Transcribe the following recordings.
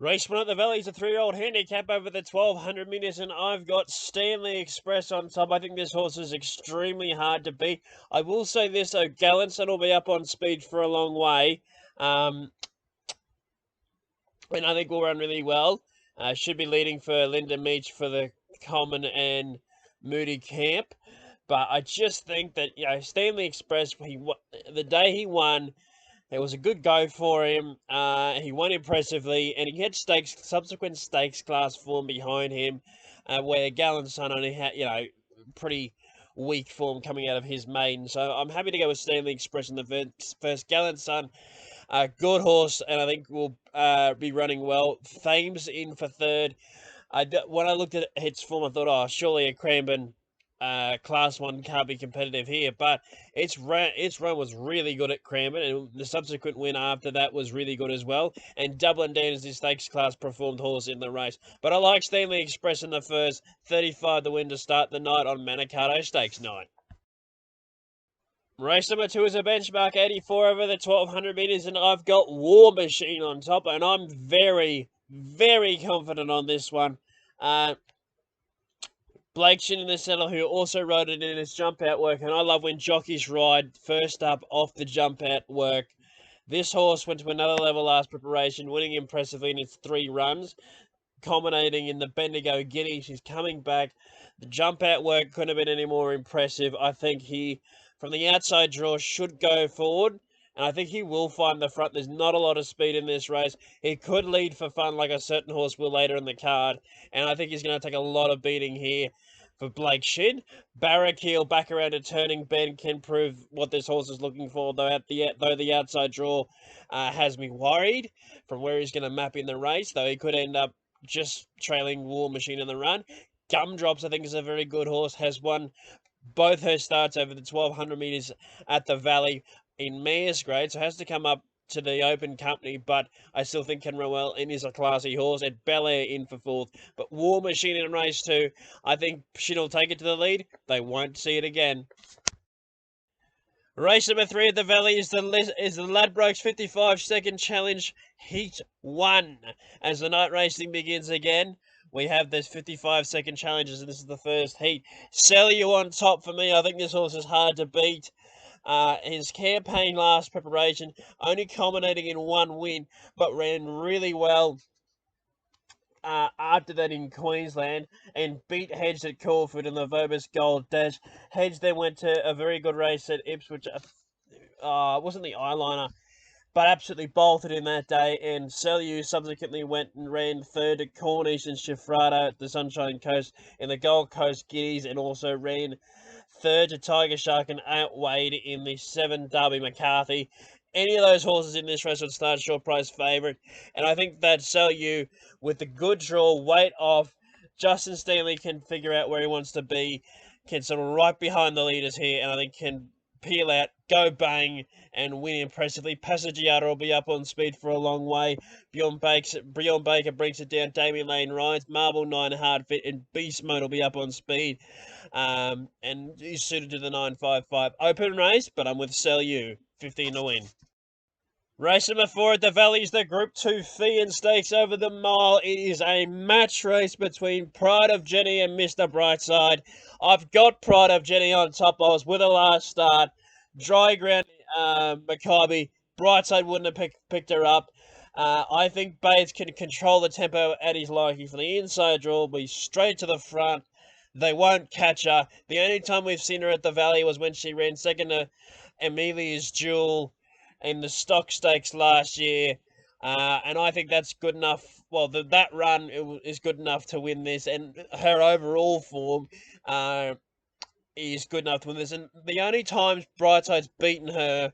Race one at the Valley's a 3-year-old handicap over the 1200 metres, and I've got Stanley Express on top. I think this horse is extremely hard to beat. I will say this, though, Gallanson will be up on speed for a long way, and I think will run really well. Should be leading for Linda Meach for the Common and Moonee camp. But I just think that, Stanley Express, the day he won, it was a good go for him. He won impressively, and he had subsequent stakes class form behind him, where Gallanson only had, pretty weak form coming out of his maiden. So I'm happy to go with Stanley Express in the first. Gallanson, good horse, and I think will be running well. Thames in for third. When I looked at its form, I thought, oh, surely a Cranbourne Class 1 can't be competitive here, but its run was really good at Cranbourne, and the subsequent win after that was really good as well. And Dublin Dean is the stakes class performed horse in the race. But I like Stanley Express in the first, 35 the win to start the night on Manikato Stakes night. Race number 2 is a benchmark 84 over the 1200 metres, and I've got War Machine on top, and I'm very, very confident on this one. Blake Shin in the saddle, who also rode it in his jump out work, and I love when jockeys ride first up off the jump out work. This horse went to another level last preparation, winning impressively in its 3 runs, culminating in the Bendigo Guinea. She's coming back. The jump out work couldn't have been any more impressive. I think he, from the outside draw, should go forward, and I think he will find the front. There's not a lot of speed in this race. He could lead for fun like a certain horse will later in the card, and I think he's going to take a lot of beating here for Blake Shin. Barrackeel back around a turning bend can prove what this horse is looking for, though the outside draw has me worried from where he's going to map in the race, though he could end up just trailing War Machine in the run. Gumdrops, I think, is a very good horse, has won both her starts over the 1200 metres at the Valley in mares grade, so has to come up to the open company, but I still think can run well and is a classy horse. At Bel Air in for fourth, but War Machine in race 2, I think Shin will take it to the lead. They won't see it again. Race number 3 at the Valley is the Ladbrokes 55-second challenge, Heat 1. As the night racing begins again, we have this 55-second challenges, and this is the first heat. Sell you on top for me. I think this horse is hard to beat. His campaign last preparation only culminating in 1 win, but ran really well after that in Queensland and beat Hedge at Caulfield in the Vobis Gold Dash. Hedge then went to a very good race at Ipswich. Wasn't the eyeliner, but absolutely bolted in that day. And Selyu subsequently went and ran third at Cornish and Shifrado at the Sunshine Coast in the Gold Coast Guineas, and also ran third to Tiger Shark and outweighed in the 7 Derby McCarthy. Any of those horses in this race would start short price favourite, and I think that Selyu, with the good draw, weight off, Justin Stanley can figure out where he wants to be, can sort of right behind the leaders here, and I think can peel out, go bang, and win impressively. Passagiata will be up on speed for a long way. Brion Baker brings it down. Damien Lane rides. Marble 9 hard fit, and Beast Mode will be up on speed. And he's suited to the 955. Open race, but I'm with Sell You. 15 to win. Race number 4 at the Valley is the Group 2 Fee and Stakes over the mile. It is a match race between Pride of Jenny and Mr. Brightside. I've got Pride of Jenny on top. I was with her last start. Dry ground, Maccabi. Brightside wouldn't have picked her up. I think Bates can control the tempo at his liking. For the inside draw, will be straight to the front. They won't catch her. The only time we've seen her at the Valley was when she ran second to Amelia's Jewel in the stock stakes last year, and I think that's good enough. Well, that run is good enough to win this, and her overall form is good enough to win this. And the only times Brightside's beaten her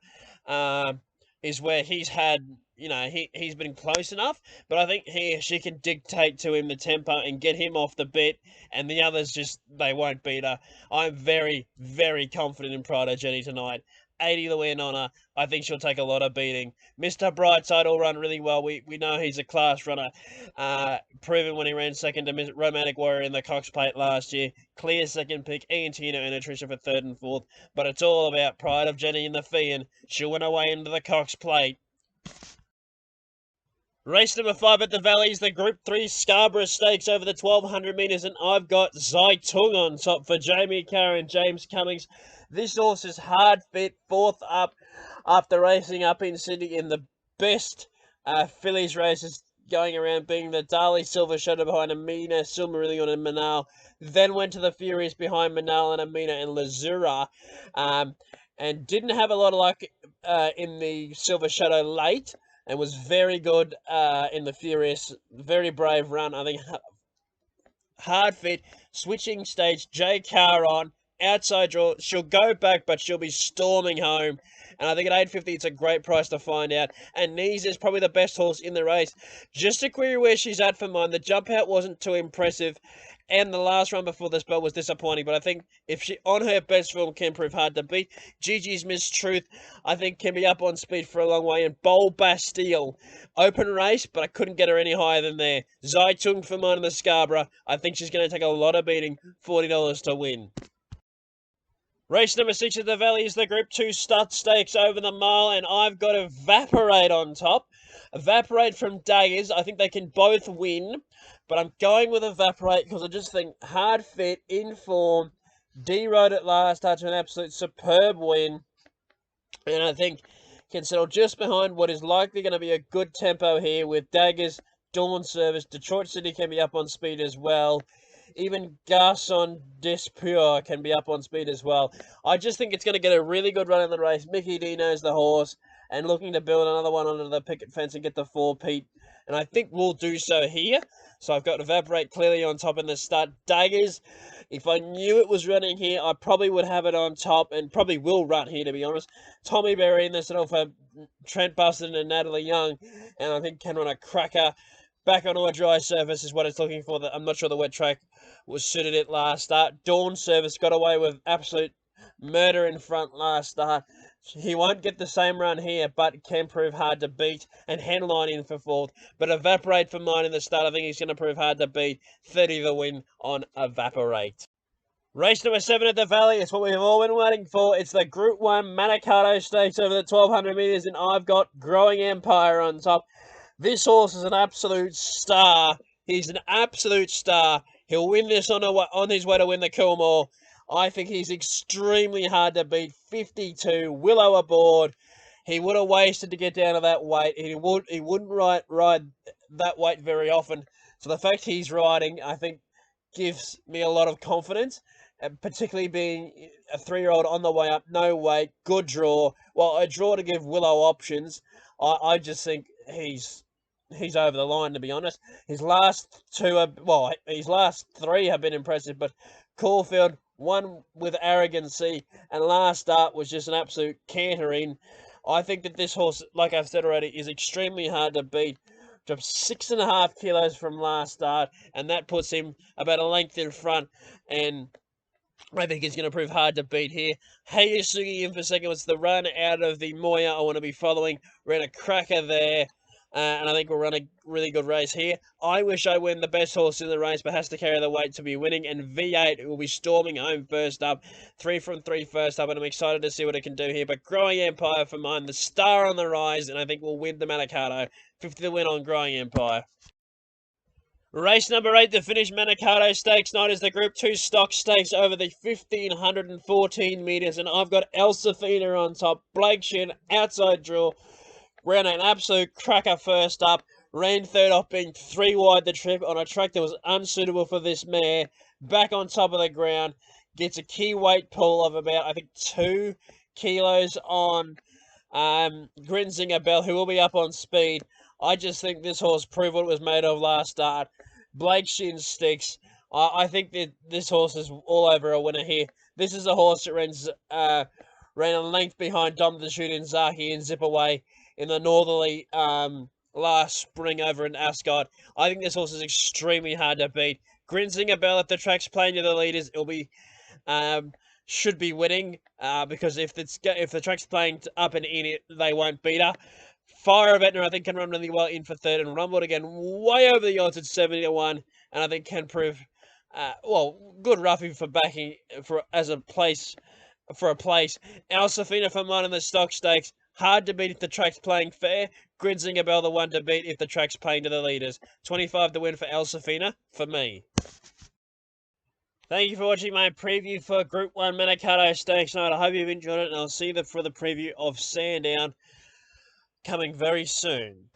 is where he's had, he's been close enough, but I think she can dictate to him the tempo and get him off the bit, and the others they won't beat her. I'm very, very confident in Pride of Jenny tonight. 80 the win on her. I think she'll take a lot of beating. Mr. Brightside will run really well. We know he's a class runner. Proven when he ran second to Romantic Warrior in the Cox Plate last year. Clear second pick. Ian Tino and Attricia for third and fourth. But it's all about Pride of Jenny in the fee, and she'll win her way into the Cox Plate. Race number 5 at the Valleys, the Group 3 Scarborough Stakes over the 1200 metres, and I've got Zaitung on top for Jamie Carr and James Cummings. This horse is hard fit, fourth up after racing up in Sydney in the best fillies races going around, being the Darley Silver Shadow behind Amina, Silmarillion and Manal. Then went to the Furies behind Manal and Amina and Lazura. And didn't have a lot of luck in the Silver Shadow late, and was very good in the Furious. Very brave run. I think hard fit, switching stage, J Car on, outside draw. She'll go back, but she'll be storming home. And I think at 850, it's a great price to find out. And Knees is probably the best horse in the race. Just to query where she's at for mine. The jump out wasn't too impressive. And the last run before the spell was disappointing. But I think if she, on her best form, can prove hard to beat. Gigi's Miss Truth, I think, can be up on speed for a long way. And Bold Bastille, open race, but I couldn't get her any higher than there. Zaitung for mine in the Scarborough. I think she's going to take a lot of beating. $40 to win. Race number 6 at the Valley is the Group 2 Stud Stakes over the mile, and I've got Evaporate on top. Evaporate from Daggers. I think they can both win, but I'm going with Evaporate because I just think hard fit, in form, D-Road at last after an absolute superb win, and I think can settle just behind what is likely going to be a good tempo here with Daggers, Dawn Service. Detroit City can be up on speed as well. Even Garçon Despure can be up on speed as well. I just think it's going to get a really good run in the race. Mickey D knows the horse and looking to build another one under the picket fence and get the 4-peat. And I think we'll do so here. So I've got Evaporate clearly on top in the start. Daggers, if I knew it was running here, I probably would have it on top and probably will run here, to be honest. Tommy Berry in this little for Trent Buston and Natalie Young. And I think can run a cracker. Back onto a dry surface is what it's looking for. I'm not sure the wet track was suited it last start. Dawn Service got away with absolute murder in front last start. He won't get the same run here, but can prove hard to beat. And Henline in for fourth. But Evaporate for mine in the start. I think he's going to prove hard to beat. 30 the win on Evaporate. Race number 7 at the Valley. It's what we've all been waiting for. It's the Group 1 Manikato Stakes over the 1200 metres. And I've got Growing Empire on top. This horse is an absolute star. He's an absolute star. He'll win this on his way to win the Coolmore. I think he's extremely hard to beat. 52, Willow aboard. He would have wasted to get down to that weight. He wouldn't ride that weight very often. So the fact he's riding, I think, gives me a lot of confidence. Particularly being a 3-year-old on the way up, no weight, good draw. Well, a draw to give Willow options. I just think he's over the line, to be honest. His last his last 3 have been impressive, but Caulfield won with arrogancy, and last start was just an absolute canter in. I think that this horse, like I've said already, is extremely hard to beat. Dropped 6.5 kilos from last start, and that puts him about a length in front, and I think he's going to prove hard to beat here. Hayasugi in for second. Was the run out of the Moya I want to be following. Ran a cracker there. And I think we'll run a really good race here. I wish I win the best horse in the race, but has to carry the weight to be winning. And V8 will be storming home first up. 3 from 3 first up, and I'm excited to see what it can do here. But Growing Empire for mine, the star on the rise, and I think we'll win the Manikato. 50 to win on Growing Empire. Race number 8, the Finnish Manikato Stakes night, is the Group 2 Stock Stakes over the 1,514 metres. And I've got Elsafina on top. Blake Shin, outside draw. Ran an absolute cracker first up. Ran third off being 3 wide the trip on a track that was unsuitable for this mare. Back on top of the ground. Gets a key weight pull of about, I think, 2 kilos on Grinzinger Bell, who will be up on speed. I just think this horse proved what it was made of last start. Blake Shin sticks. I think that this horse is all over a winner here. This is a horse that ran a length behind Dom the Shoot and Zaki and Zip Away in the northerly last spring over in Ascot. I think this horse is extremely hard to beat. Grinzinger Bell, if the track's playing to the leaders, it'll be should be winning because if the track's playing up and in it, they won't beat her. Fire Vetner, I think, can run really well in for third, and Rumbled again way over the odds at 70 to 1, and I think can prove good roughing for backing for a place. Al Safina for mine in the Stock Stakes. Hard to beat if the track's playing fair. Gridzingerbell the one to beat if the track's playing to the leaders. 25 to win for El Safina, for me. Thank you for watching my preview for Group 1 Manikato Stakes Night. I hope you've enjoyed it, and I'll see you for the preview of Sandown coming very soon.